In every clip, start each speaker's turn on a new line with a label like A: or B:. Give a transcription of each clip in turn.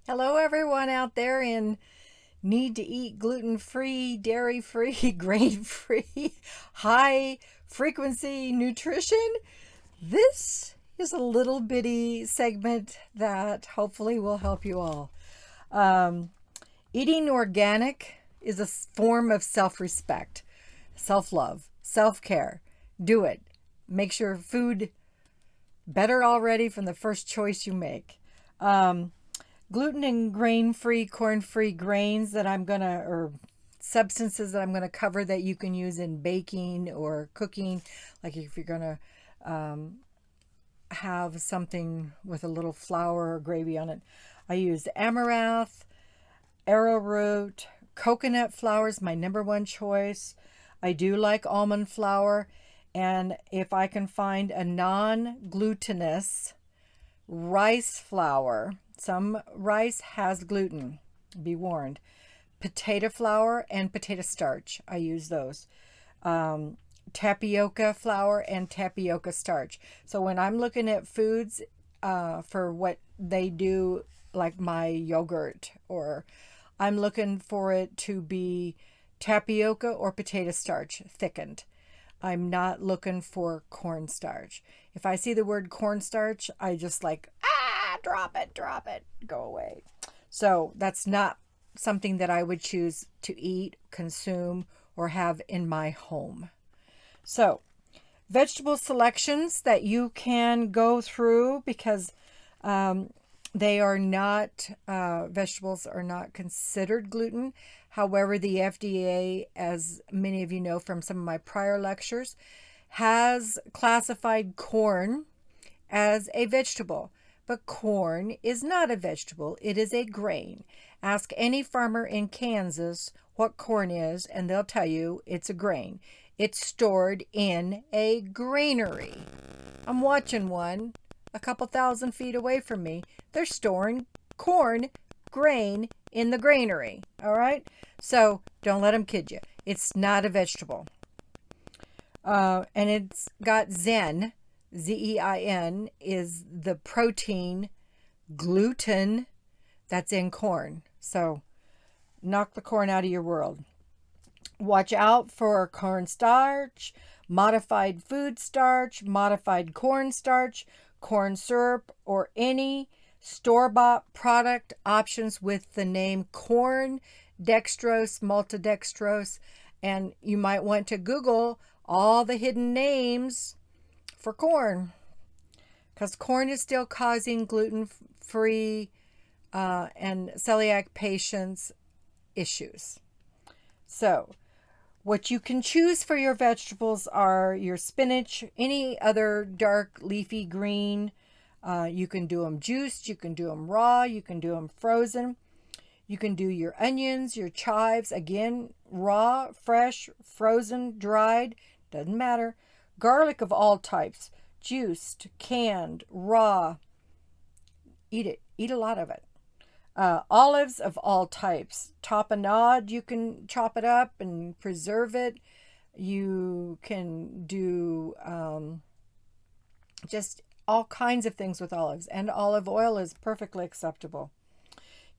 A: Hello, everyone out there in need to eat gluten-free, dairy-free, grain-free, high frequency nutrition. This is a little bitty segment that hopefully will help you all. Um, Eating organic is a form of self-respect, self-love, self-care. Do it. Makes your food better already from the first choice you make. Um, Gluten and grain-free, corn-free grains that or substances that I'm gonna cover that you can use in baking or cooking. Like if you're gonna have something with a little flour or gravy on it. I use amaranth, arrowroot, coconut flour is my number one choice. I do like almond flour, and if I can find a non-glutinous rice flour. Some rice has gluten, be warned. Potato flour and potato starch, I use those. Tapioca flour and tapioca starch. So when I'm looking at foods for what they do, like my yogurt, or I'm looking for it to be tapioca or potato starch thickened. I'm not looking for cornstarch. If I see the word cornstarch, I just like, drop it, go away. So that's not something that I would choose to eat, consume, or have in my home. So, vegetable selections that you can go through because they are not, vegetables are not considered gluten. However, the FDA, as many of you know from some of my prior lectures, has classified corn as a vegetable. But corn is not a vegetable, it is a grain. Ask any farmer in Kansas what corn is, and they'll tell you it's a grain. It's stored in a granary. I'm watching one a couple thousand feet away from me. They're storing corn, grain, in the granary. All right? So don't let them kid you. It's not a vegetable. And it's got Zen. Zein is the protein gluten that's in corn. So knock the corn out of your world. Watch out for cornstarch, modified food starch, modified cornstarch, corn syrup, or any store-bought product options with the name corn, dextrose, maltodextrose, and you might want to Google all the hidden names for corn, because corn is still causing gluten-free and celiac patients issues. So what you can choose for your vegetables are your spinach, any other dark leafy green. You can do them juiced, you can do them raw, you can do them frozen. You can do your onions, your chives, again, raw, fresh, frozen, dried, doesn't matter. Garlic of all types, juiced, canned, raw. Eat it. Eat a lot of it. Olives of all types. Tapenade, you can chop it up and preserve it. You can do just all kinds of things with olives. And olive oil is perfectly acceptable.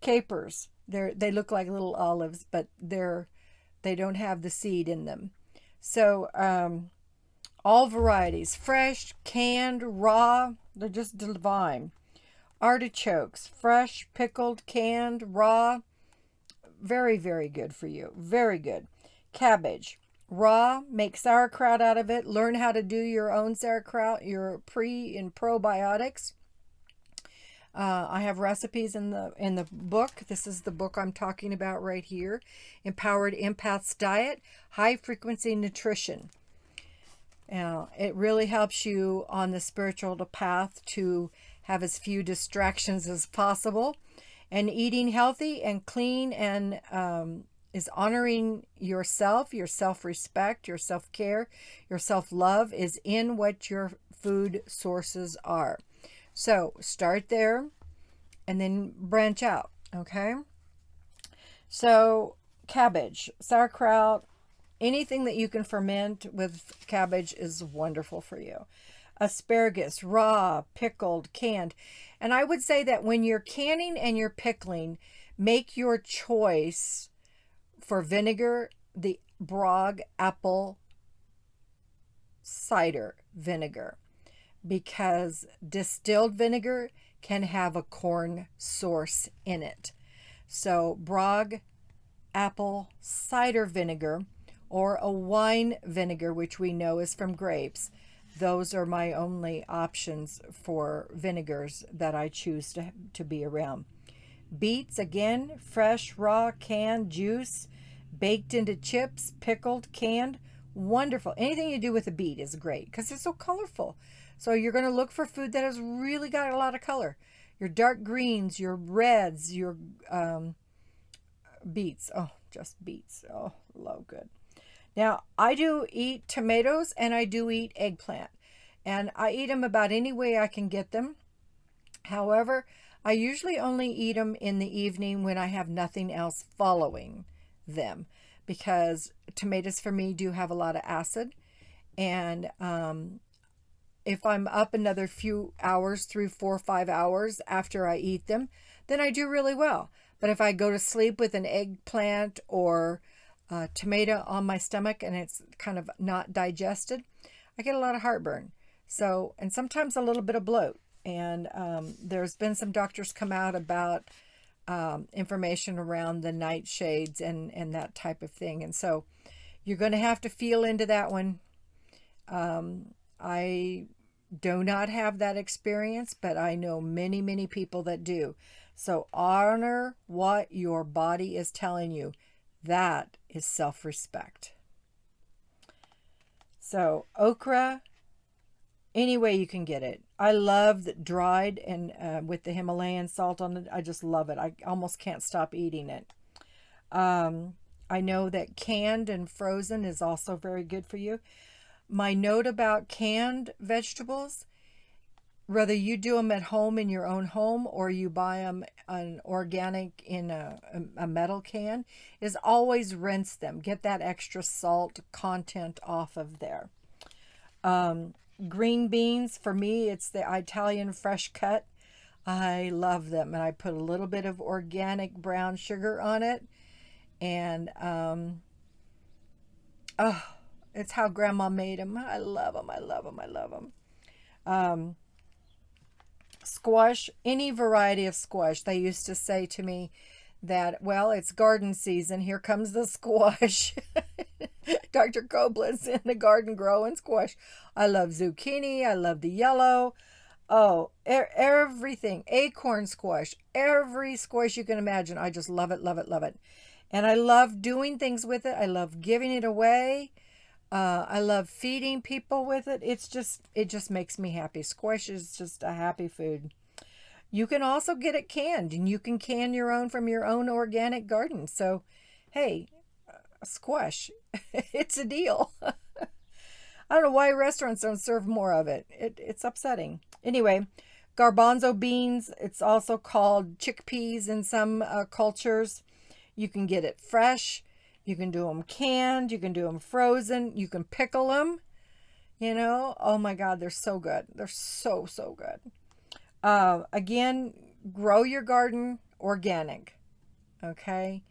A: Capers. They look like little olives, but they don't have the seed in them. So all varieties, fresh, canned, raw, they're just divine. Artichokes, fresh, pickled, canned, raw, very, very good for you. Very good. Cabbage, raw, make sauerkraut out of it. Learn how to do your own sauerkraut, your pre and probiotics. I have recipes in the book. This is the book I'm talking about right here. Empowered Empath's Diet, High Frequency Nutrition. It really helps you on the spiritual path to have as few distractions as possible. And eating healthy and clean and is honoring yourself, your self-respect, your self-care, your self-love is in what your food sources are. So start there and then branch out, okay? So cabbage, sauerkraut, anything that you can ferment with cabbage is wonderful for you. asparagus, raw, pickled, canned. And I would say that when you're canning and you're pickling, make your choice for vinegar, the Bragg apple cider vinegar, because distilled vinegar can have a corn source in it. So Bragg apple cider vinegar or a wine vinegar, which we know is from grapes, those are my only options for vinegars that I choose to be around. Beets, again, fresh, raw, canned, juice, baked into chips, pickled, canned, wonderful. Anything you do with a beet is great because it's so colorful. So you're going to look for food that has really got a lot of color. Your dark greens, your reds, your beets. Oh, just beets. Oh, love good. Now, I do eat tomatoes and I do eat eggplant. And I eat them about any way I can get them. However, I usually only eat them in the evening when I have nothing else following them, because tomatoes for me do have a lot of acid. And if I'm up another few hours, through 4 or 5 hours after I eat them, then I do really well. But if I go to sleep with an eggplant or tomato on my stomach and it's kind of not digested, I get a lot of heartburn. So, and sometimes a little bit of bloat. And there's been some doctors come out about information around the nightshades and that type of thing. And so you're going to have to feel into that one. I do not have that experience, but I know many, many people that do. So honor what your body is telling you. That is self-respect. So okra, any way you can get it. I love the dried and with the Himalayan salt on it. I just love it. I almost can't stop eating it. I know that canned and frozen is also very good for you. My note about canned vegetables, whether you do them at home in your own home or you buy them an organic in a metal can, is always rinse them. Get that extra salt content off of there. Green beans, for me, it's the Italian fresh cut. I love them. And I put a little bit of organic brown sugar on it. And, oh, it's how Grandma made them. I love them. I love them. I love them. Squash, any variety of squash. They used to say to me that, well, it's garden season. Here comes the squash. Dr. Copeland's in the garden growing squash. I love zucchini. I love the yellow. Oh, everything. Acorn squash. Every squash you can imagine. I just love it, love it, love it. And I love doing things with it. I love giving it away. I love feeding people with it. It just makes me happy. Squash is just a happy food. You can also get it canned, and you can can your own from your own organic garden. So, hey, squash, it's a deal. I don't know why restaurants don't serve more of it. It's upsetting. Anyway, garbanzo beans, it's also called chickpeas in some cultures. You can get it fresh. You can do them canned. You can do them frozen. You can pickle them. You know, oh my God, they're so good. They're so, so good. Again, grow your garden organic. Okay.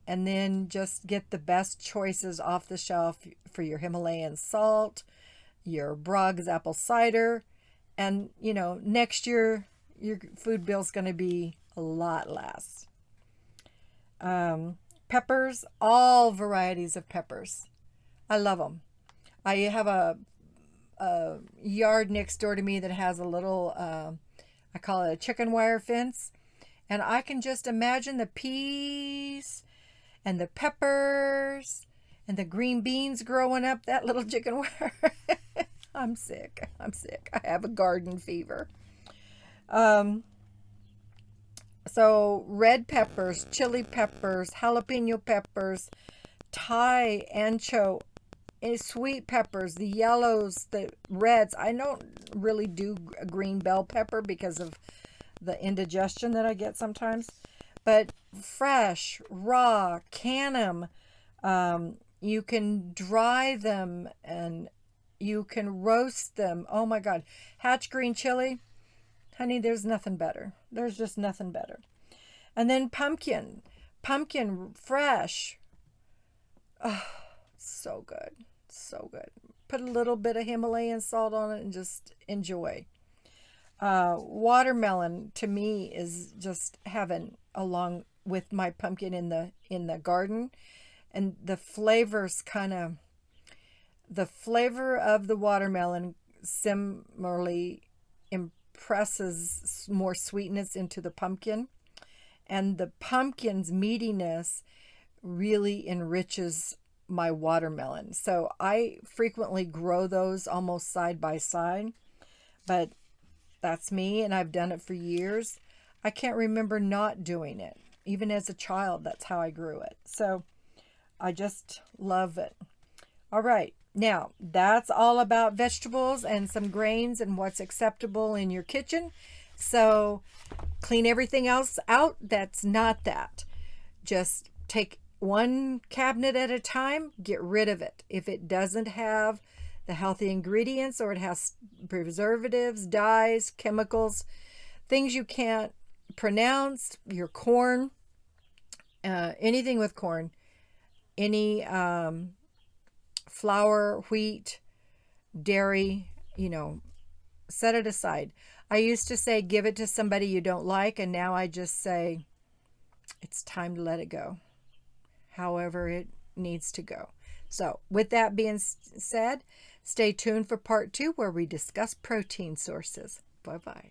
A: And then just get the best choices off the shelf for your Himalayan salt, your Bragg's apple cider. And, you know, next year, your food bill's going to be a lot less. Peppers, all varieties of peppers. I love them. I have a yard next door to me that has a little, I call it a chicken wire fence. And I can just imagine the peas and the peppers and the green beans growing up that little chicken wire. I'm sick. I'm sick. I have a garden fever. So red peppers, chili peppers, jalapeno peppers, Thai, ancho, sweet peppers, the yellows, the reds. I don't really do a green bell pepper because of the indigestion that I get sometimes. But fresh, raw, can them. You can dry them and You can roast them. Oh my God. Hatch green chili. Honey, there's nothing better. There's just nothing better. And then pumpkin. Pumpkin fresh. Oh, so good. So good. Put a little bit of Himalayan salt on it and just enjoy. Watermelon to me is just heaven, along with my pumpkin in the garden. And the flavors the flavor of the watermelon similarly impresses more sweetness into the pumpkin, and the pumpkin's meatiness really enriches my watermelon. So I frequently grow those almost side by side, but that's me, and I've done it for years. I can't remember not doing it. Even as a child, that's how I grew it. So I just love it. All right. Now, that's all about vegetables and some grains and what's acceptable in your kitchen. So clean everything else out that's not that. Just take one cabinet at a time, get rid of it. If it doesn't have the healthy ingredients, or it has preservatives, dyes, chemicals, things you can't pronounce, your corn, anything with corn, any flour, wheat, dairy, set it aside. I used to say, give it to somebody you don't like, and now I just say, it's time to let it go, however it needs to go. So with that being said, stay tuned for part 2 where we discuss protein sources. Bye-bye.